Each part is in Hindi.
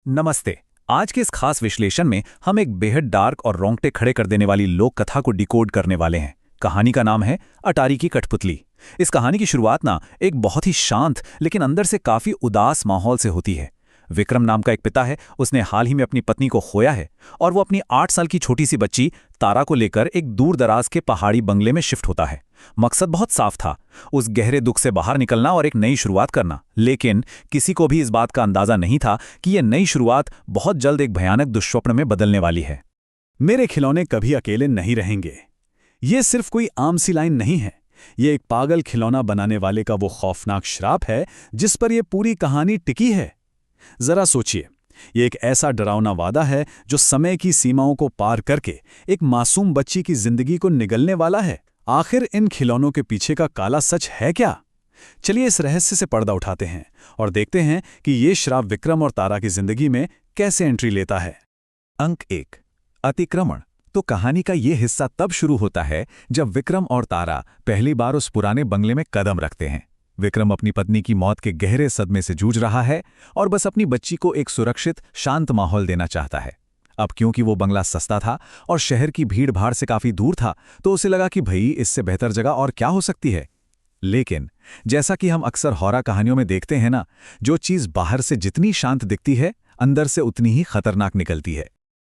नमस्ते। आज के इस खास विश्लेषण में हम एक बेहद डार्क और रोंगटे खड़े कर देने वाली लोक कथा को डिकोड करने वाले हैं। कहानी का नाम है अटारी की कठपुतली। इस कहानी की शुरुआत ना एक बहुत ही शांत लेकिन अंदर से काफी उदास माहौल से होती है। विक्रम नाम का एक पिता है, उसने हाल ही में अपनी पत्नी को खोया है और वो अपनी 8 साल की छोटी सी बच्ची तारा को लेकर एक दूर दराज के पहाड़ी बंगले में शिफ्ट होता है। मकसद बहुत साफ था, उस गहरे दुख से बाहर निकलना और एक नई शुरुआत करना। लेकिन किसी को भी इस बात का अंदाजा नहीं था कि यह नई शुरुआत बहुत जल्द एक भयानक दुष्स्वप्न में बदलने वाली है। मेरे खिलौने कभी अकेले नहीं रहेंगे। ये सिर्फ कोई आम सी लाइन नहीं है, ये एक पागल खिलौना बनाने वाले का वो खौफनाक श्राप है जिस पर यह पूरी कहानी टिकी है। जरा सोचिए, ये एक ऐसा डरावना वादा है जो समय की सीमाओं को पार करके एक मासूम बच्ची की जिंदगी को निगलने वाला है। आखिर इन खिलौनों के पीछे का काला सच है क्या? चलिए इस रहस्य से पर्दा उठाते हैं और देखते हैं कि ये श्राप विक्रम और तारा की जिंदगी में कैसे एंट्री लेता है। अंक 1, अतिक्रमण। तो कहानी का ये हिस्सा तब शुरू होता है जब विक्रम और तारा पहली बार उस पुराने बंगले में कदम रखते हैं। विक्रम अपनी पत्नी की मौत के गहरे सदमे से जूझ रहा है और बस अपनी बच्ची को एक सुरक्षित, शांत माहौल देना चाहता है। अब क्योंकि वो बंगला सस्ता था और शहर की भीड़-भाड़ से काफी दूर था, तो उसे लगा कि भई इससे बेहतर जगह और क्या हो सकती है। लेकिन जैसा कि हम अक्सर हॉरर कहानियों में देखते हैं ना, जो चीज बाहर से जितनी शांत दिखती है, अंदर से उतनी ही खतरनाक निकलती है।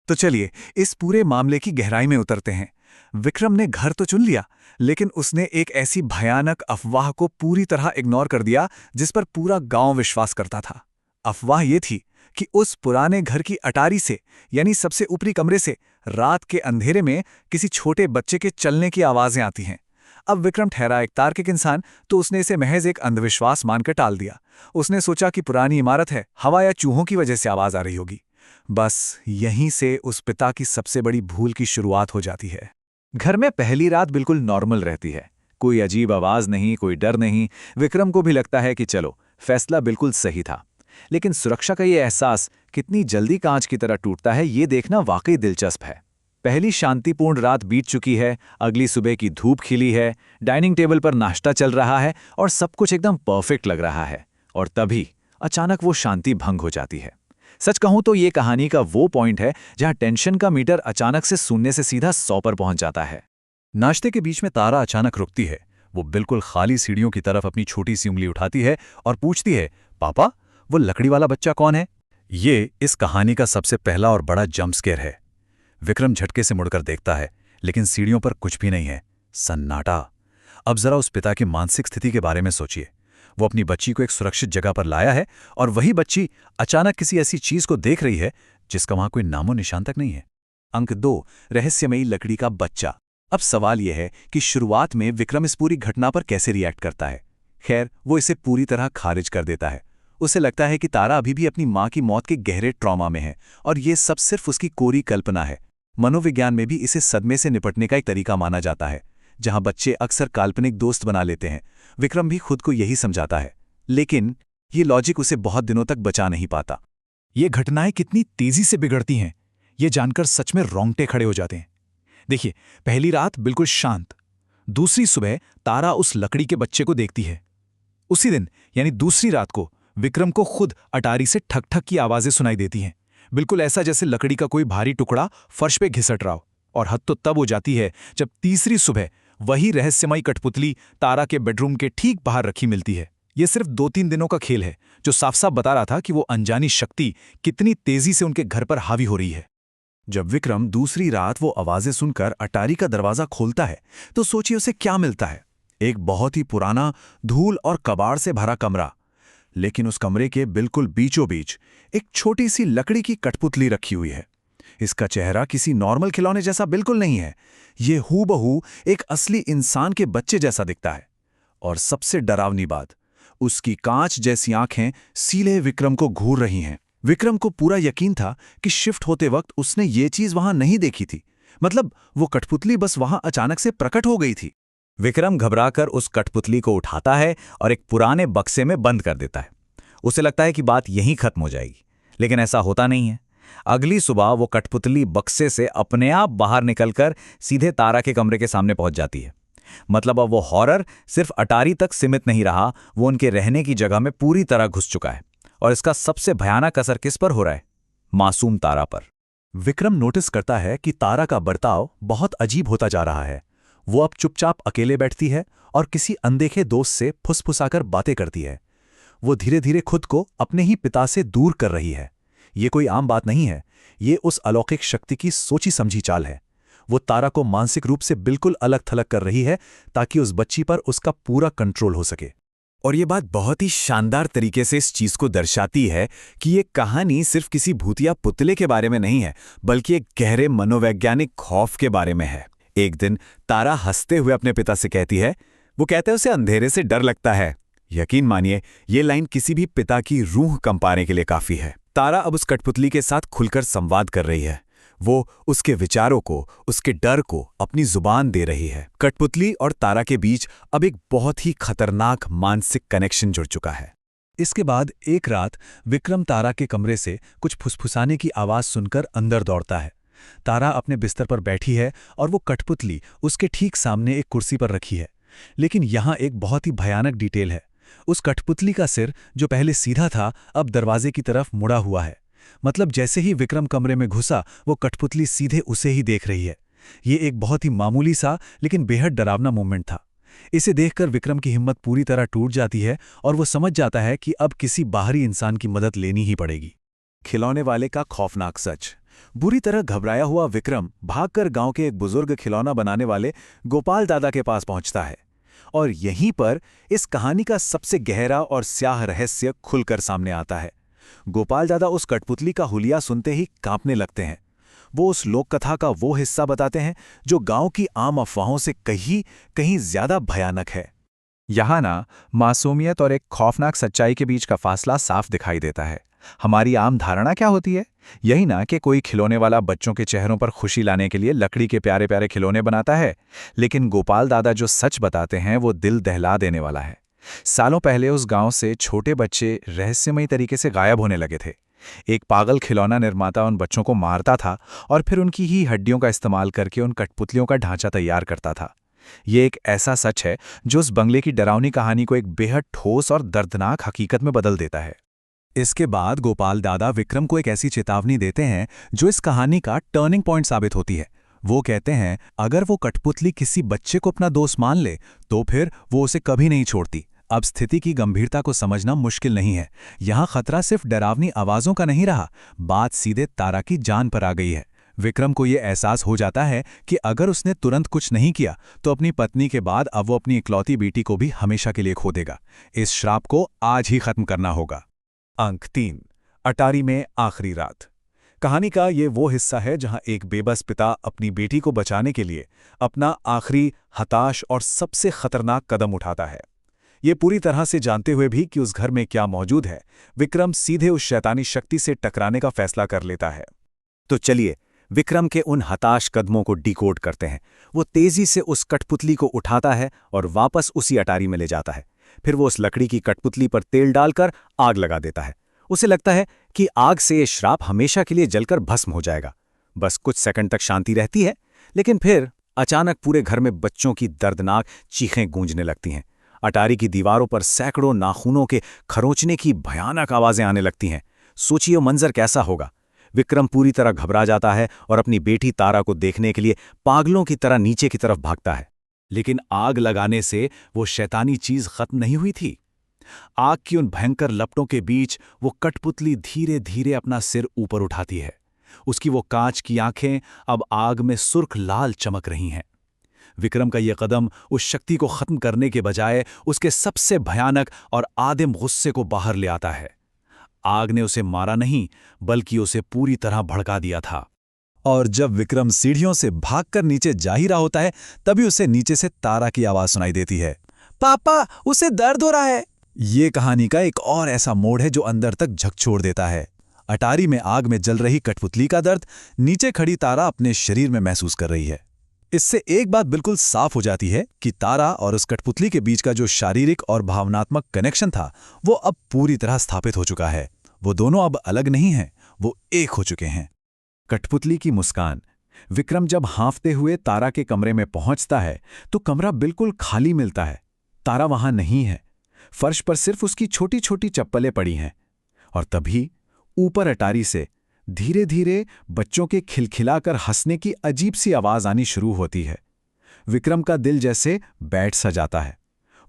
तो चलिए इस पूरे मामले की गहराई में उतरते हैं। विक्रम ने घर तो चुन लिया, लेकिन उसने एक ऐसी भयानक अफवाह को पूरी तरह इग्नोर कर दिया जिस पर पूरा गांव विश्वास करता था। अफवाह ये थी कि उस पुराने घर की अटारी से, यानी सबसे ऊपरी कमरे से, रात के अंधेरे में किसी छोटे बच्चे के चलने की आवाजें आती हैं। अब विक्रम ठहरा एक तार्किक इंसान, तो उसने इसे महज एक अंधविश्वास मानकर टाल दिया। उसने सोचा कि पुरानी इमारत है, हवा या चूहों की वजह से आवाज आ रही होगी। बस यहीं से उस पिता की सबसे बड़ी भूल की शुरुआत हो जाती है। घर में पहली रात बिल्कुल नॉर्मल रहती है, कोई अजीब आवाज नहीं, कोई डर नहीं। विक्रम को भी लगता है कि चलो, फैसला बिल्कुल सही था। लेकिन सुरक्षा का ये एहसास कितनी जल्दी कांच की तरह टूटता है, ये देखना वाकई दिलचस्प है। पहली शांतिपूर्ण रात बीत चुकी है, अगली सुबह की धूप खिली है, डाइनिंग टेबल पर नाश्ता चल रहा है और सब कुछ एकदम परफेक्ट लग रहा है। और तभी अचानक वो शांति भंग हो जाती है। सच कहूं तो ये कहानी का वो पॉइंट है जहां टेंशन का मीटर अचानक से शून्य से सीधा 100 पर पहुंच जाता है। नाश्ते के बीच में तारा अचानक रुकती है। वो बिल्कुल खाली सीढ़ियों की तरफ अपनी छोटी सी उंगली उठाती है और पूछती है, पापा, वो लकड़ी वाला बच्चा कौन है? ये इस कहानी का सबसे पहला और बड़ा जंप स्केयर है। विक्रम झटके से मुड़कर देखता है, लेकिन सीढ़ियों पर कुछ भी नहीं है, सन्नाटा। अब जरा उस पिता की मानसिक स्थिति के बारे में सोचिए। वो अपनी बच्ची को एक सुरक्षित जगह पर लाया है और वही बच्ची अचानक किसी ऐसी चीज को देख रही है जिसका वहां कोई नामो निशान तक नहीं है। अंक 2, रहस्यमयी लकड़ी का बच्चा। अब सवाल यह है कि शुरुआत में विक्रम इस पूरी घटना पर कैसे रिएक्ट करता है। खैर, वो इसे पूरी तरह खारिज कर देता है। उसे लगता है कि तारा अभी भी अपनी मां की मौत के गहरे ट्रॉमा में है और ये सब सिर्फ उसकी कोरी कल्पना है। मनोविज्ञान में भी इसे सदमे से निपटने का एक तरीका माना जाता है, जहां बच्चे अक्सर काल्पनिक दोस्त बना लेते हैं। विक्रम भी खुद को यही समझाता है, लेकिन ये लॉजिक उसे बहुत दिनों तक बचा नहीं पाता। ये घटनाएं कितनी तेजी से बिगड़ती हैं, ये जानकर सच में रोंगटे खड़े हो जाते हैं। देखिए, पहली रात बिल्कुल शांत। दूसरी सुबह तारा उस लकड़ी के बच्चे को देखती है। उसी दिन यानी दूसरी रात को विक्रम को खुद अटारी से ठक ठक की आवाजें सुनाई देती हैं, बिल्कुल ऐसा जैसे लकड़ी का कोई भारी टुकड़ा फर्श पे घिसट रहा हो। और हद तो तब हो जाती है जब तीसरी सुबह वही रहस्यमयी कठपुतली तारा के बेडरूम के ठीक बाहर रखी मिलती है। यह सिर्फ 2-3 दिनों का खेल है, जो साफ साफ बता रहा था कि वो अनजानी शक्ति कितनी तेजी से उनके घर पर हावी हो रही है। जब विक्रम दूसरी रात वो आवाजें सुनकर अटारी का दरवाजा खोलता है, तो सोचिए उसे क्या मिलता है। एक बहुत ही पुराना, धूल और कबाड़ से भरा कमरा। लेकिन उस कमरे के बिल्कुल बीचों बीच एक छोटी सी लकड़ी की कठपुतली रखी हुई है। इसका चेहरा किसी नॉर्मल खिलौने जैसा बिल्कुल नहीं है, ये हूबहू एक असली इंसान के बच्चे जैसा दिखता है। और सबसे डरावनी बात, उसकी कांच जैसी आंखें सीधे विक्रम को घूर रही हैं। विक्रम को पूरा यकीन था कि शिफ्ट होते वक्त उसने ये चीज वहां नहीं देखी थी, मतलब वो कठपुतली बस वहां अचानक से प्रकट हो गई थी। विक्रम घबराकर उस कठपुतली को उठाता है और एक पुराने बक्से में बंद कर देता है। उसे लगता है कि बात यहीं खत्म हो जाएगी, लेकिन ऐसा होता नहीं है। अगली सुबह वो कठपुतली बक्से से अपने आप बाहर निकलकर सीधे तारा के कमरे के सामने पहुंच जाती है। मतलब अब वो हॉरर सिर्फ अटारी तक सीमित नहीं रहा, वो उनके रहने की जगह में पूरी तरह घुस चुका है। और इसका सबसे भयानक असर किस पर हो रहा है? मासूम तारा पर। विक्रम नोटिस करता है कि तारा का बर्ताव बहुत अजीब होता जा रहा है। वो अब चुपचाप अकेले बैठती है और किसी अनदेखे दोस्त से फुसफुसाकर बातें करती है। वो धीरे धीरे खुद को अपने ही पिता से दूर कर रही है। ये कोई आम बात नहीं है, ये उस अलौकिक शक्ति की सोची समझी चाल है। वो तारा को मानसिक रूप से बिल्कुल अलग थलग कर रही है ताकि उस बच्ची पर उसका पूरा कंट्रोल हो सके। और ये बात बहुत ही शानदार तरीके से इस चीज को दर्शाती है कि ये कहानी सिर्फ किसी भूतिया पुतले के बारे में नहीं है, बल्कि एक गहरे मनोवैज्ञानिक खौफ के बारे में है। एक दिन तारा हंसते हुए अपने पिता से कहती है, वो कहते हैं उसे अंधेरे से डर लगता है। यकीन मानिए, ये लाइन किसी भी पिता की रूह कंपाने के लिए काफी है। तारा अब उस कठपुतली के साथ खुलकर संवाद कर रही है। वो उसके विचारों को, उसके डर को अपनी जुबान दे रही है। कठपुतली और तारा के बीच अब एक बहुत ही खतरनाक मानसिक कनेक्शन जुड़ चुका है। इसके बाद एक रात विक्रम तारा के कमरे से कुछ फुसफुसाने की आवाज सुनकर अंदर दौड़ता है। तारा अपने बिस्तर पर बैठी है और वो कठपुतली उसके ठीक सामने एक कुर्सी पर रखी है। लेकिन यहाँ एक बहुत ही भयानक डिटेल है। उस कठपुतली का सिर, जो पहले सीधा था, अब दरवाजे की तरफ मुड़ा हुआ है। मतलब जैसे ही विक्रम कमरे में घुसा, वो कठपुतली सीधे उसे ही देख रही है। ये एक बहुत ही मामूली सा लेकिन बेहद डरावना मोमेंट था। इसे देखकर विक्रम की हिम्मत पूरी तरह टूट जाती है और वो समझ जाता है कि अब किसी बाहरी इंसान की मदद लेनी ही पड़ेगी। खिलौने वाले का खौफनाक सच। बुरी तरह घबराया हुआ विक्रम भागकर गांव के एक बुजुर्ग खिलौना बनाने वाले गोपाल दादा के पास पहुंचता है। और यहीं पर इस कहानी का सबसे गहरा और स्याह रहस्य खुलकर सामने आता है। गोपाल दादा उस कठपुतली का हुलिया सुनते ही कांपने लगते हैं। वो उस लोक कथा का वो हिस्सा बताते हैं जो गांव की आम अफवाहों से कहीं ज्यादा भयानक है। यहाँ ना मासूमियत और एक खौफनाक सच्चाई के बीच का फासला साफ दिखाई देता है। हमारी आम धारणा क्या होती है? यही ना कि कोई खिलौने वाला बच्चों के चेहरों पर खुशी लाने के लिए लकड़ी के प्यारे प्यारे खिलौने बनाता है। लेकिन गोपाल दादा जो सच बताते हैं वो दिल दहला देने वाला है। सालों पहले उस गांव से छोटे बच्चे रहस्यमयी तरीके से गायब होने लगे थे। एक पागल खिलौना निर्माता उन बच्चों को मारता था और फिर उनकी ही हड्डियों का इस्तेमाल करके उन कठपुतलियों का ढांचा तैयार करता था। ये एक ऐसा सच है जो उस बंगले की डरावनी कहानी को एक बेहद ठोस और दर्दनाक हकीकत में बदल देता है। इसके बाद गोपाल दादा विक्रम को एक ऐसी चेतावनी देते हैं जो इस कहानी का टर्निंग पॉइंट साबित होती है। वो कहते हैं, अगर वो कठपुतली किसी बच्चे को अपना दोस्त मान ले तो फिर वो उसे कभी नहीं छोड़ती। अब स्थिति की गंभीरता को समझना मुश्किल नहीं है। यहाँ खतरा सिर्फ डरावनी आवाजों का नहीं रहा, बात सीधे तारा की जान पर आ गई है। विक्रम को ये एहसास हो जाता है कि अगर उसने तुरंत कुछ नहीं किया तो अपनी पत्नी के बाद अब वो अपनी इकलौती बेटी को भी हमेशा के लिए खो देगा। इस श्राप को आज ही खत्म करना होगा। अंक 3, अटारी में आखिरी रात। कहानी का ये वो हिस्सा है जहां एक बेबस पिता अपनी बेटी को बचाने के लिए अपना आखिरी, हताश और सबसे खतरनाक कदम उठाता है। ये पूरी तरह से जानते हुए भी कि उस घर में क्या मौजूद है, विक्रम सीधे उस शैतानी शक्ति से टकराने का फैसला कर लेता है। तो चलिए विक्रम के उन हताश कदमों को डिकोड करते हैं। वो तेजी से उस कठपुतली को उठाता है और वापस उसी अटारी में ले जाता है। फिर वो उस लकड़ी की कठपुतली पर तेल डालकर आग लगा देता है। उसे लगता है कि आग से ये श्राप हमेशा के लिए जलकर भस्म हो जाएगा। बस कुछ सेकंड तक शांति रहती है, लेकिन फिर अचानक पूरे घर में बच्चों की दर्दनाक चीखें गूंजने लगती हैं। अटारी की दीवारों पर सैकड़ों नाखूनों के खरोंचने की भयानक आवाजें आने लगती हैं। सोचिए वो मंजर कैसा होगा। विक्रम पूरी तरह घबरा जाता है और अपनी बेटी तारा को देखने के लिए पागलों की तरह नीचे की तरफ भागता है। लेकिन आग लगाने से वो शैतानी चीज खत्म नहीं हुई थी। आग की उन भयंकर लपटों के बीच वो कठपुतली धीरे धीरे अपना सिर ऊपर उठाती है। उसकी वो कांच की आंखें अब आग में सुर्ख लाल चमक रही हैं। विक्रम का यह कदम उस शक्ति को खत्म करने के बजाय उसके सबसे भयानक और आदिम गुस्से को बाहर ले आता है। आग ने उसे मारा नहीं, बल्कि उसे पूरी तरह भड़का दिया था। और जब विक्रम सीढ़ियों से भागकर नीचे जा ही रहा होता है, तभी उसे नीचे से तारा की आवाज सुनाई देती है, पापा, उसे दर्द हो रहा है। ये कहानी का एक और ऐसा मोड़ है जो अंदर तक झकझोर देता है। अटारी में आग में जल रही कठपुतली का दर्द नीचे खड़ी तारा अपने शरीर में महसूस कर रही है। इससे एक बात बिल्कुल साफ हो जाती है कि तारा और उस कठपुतली के बीच का जो शारीरिक और भावनात्मक कनेक्शन था, वो अब पूरी तरह स्थापित हो चुका है। वो दोनों अब अलग नहीं हैं, वो एक हो चुके हैं। कठपुतली की मुस्कान। विक्रम जब हांफते हुए तारा के कमरे में पहुंचता है तो कमरा बिल्कुल खाली मिलता है। तारा वहां नहीं है। फर्श पर सिर्फ उसकी छोटी छोटी चप्पलें पड़ी हैं। और तभी ऊपर अटारी से धीरे धीरे बच्चों के खिलखिलाकर हंसने की अजीब सी आवाज आनी शुरू होती है। विक्रम का दिल जैसे बैठ सा जाता है।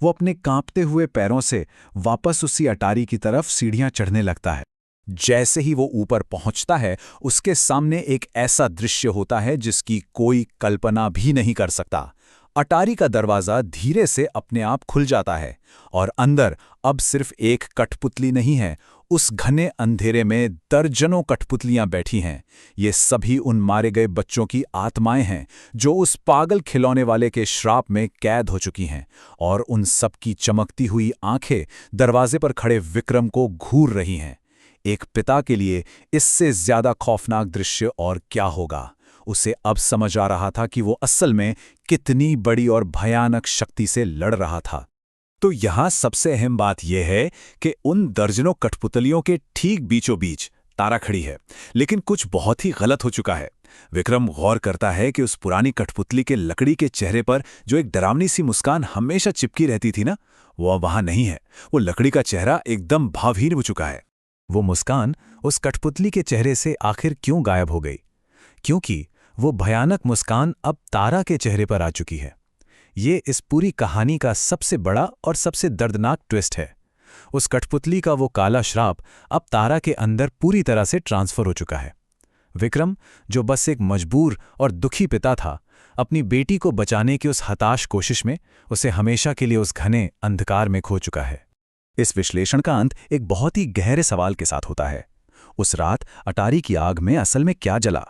वो अपने कांपते हुए पैरों से वापस उसी अटारी की तरफ सीढ़ियां चढ़ने लगता है। जैसे ही वो ऊपर पहुंचता है, उसके सामने एक ऐसा दृश्य होता है जिसकी कोई कल्पना भी नहीं कर सकता। अटारी का दरवाजा धीरे से अपने आप खुल जाता है और अंदर अब सिर्फ एक कठपुतली नहीं है, उस घने अंधेरे में दर्जनों कठपुतलियां बैठी हैं। ये सभी उन मारे गए बच्चों की आत्माएं हैं जो उस पागल खिलौने वाले के श्राप में कैद हो चुकी हैं, और उन सब की चमकती हुई आंखें दरवाजे पर खड़े विक्रम को घूर रही हैं। एक पिता के लिए इससे ज्यादा खौफनाक दृश्य और क्या होगा। उसे अब समझ आ रहा था कि वो असल में कितनी बड़ी और भयानक शक्ति से लड़ रहा था। तो यहां सबसे अहम बात यह है कि उन दर्जनों कठपुतलियों के ठीक बीचों बीच तारा खड़ी है, लेकिन कुछ बहुत ही गलत हो चुका है। विक्रम गौर करता है कि उस पुरानी कठपुतली के लकड़ी के चेहरे पर जो एक डरावनी सी मुस्कान हमेशा चिपकी रहती थी ना, वो अब वहां नहीं है। वो लकड़ी का चेहरा एकदम भावहीन हो चुका है। वो मुस्कान उस कठपुतली के चेहरे से आखिर क्यों गायब हो गई? क्योंकि वो भयानक मुस्कान अब तारा के चेहरे पर आ चुकी है। ये इस पूरी कहानी का सबसे बड़ा और सबसे दर्दनाक ट्विस्ट है। उस कठपुतली का वो काला श्राप अब तारा के अंदर पूरी तरह से ट्रांसफर हो चुका है। विक्रम, जो बस एक मजबूर और दुखी पिता था, अपनी बेटी को बचाने की उस हताश कोशिश में उसे हमेशा के लिए उस घने अंधकार में खो चुका है। इस विश्लेषण का अंत एक बहुत ही गहरे सवाल के साथ होता है। उस रात अटारी की आग में असल में क्या जला?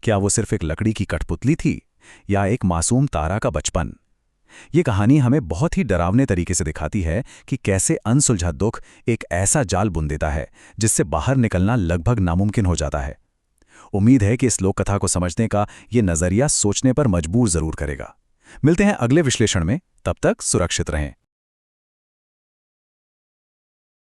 क्या वो सिर्फ एक लकड़ी की कठपुतली थी, या एक मासूम तारा का बचपन? ये कहानी हमें बहुत ही डरावने तरीके से दिखाती है कि कैसे अनसुलझा दुख एक ऐसा जाल बुन देता है जिससे बाहर निकलना लगभग नामुमकिन हो जाता है। उम्मीद है कि इस लोक कथा को समझने का ये नजरिया सोचने पर मजबूर जरूर करेगा। मिलते हैं अगले विश्लेषण में, तब तक सुरक्षित रहें।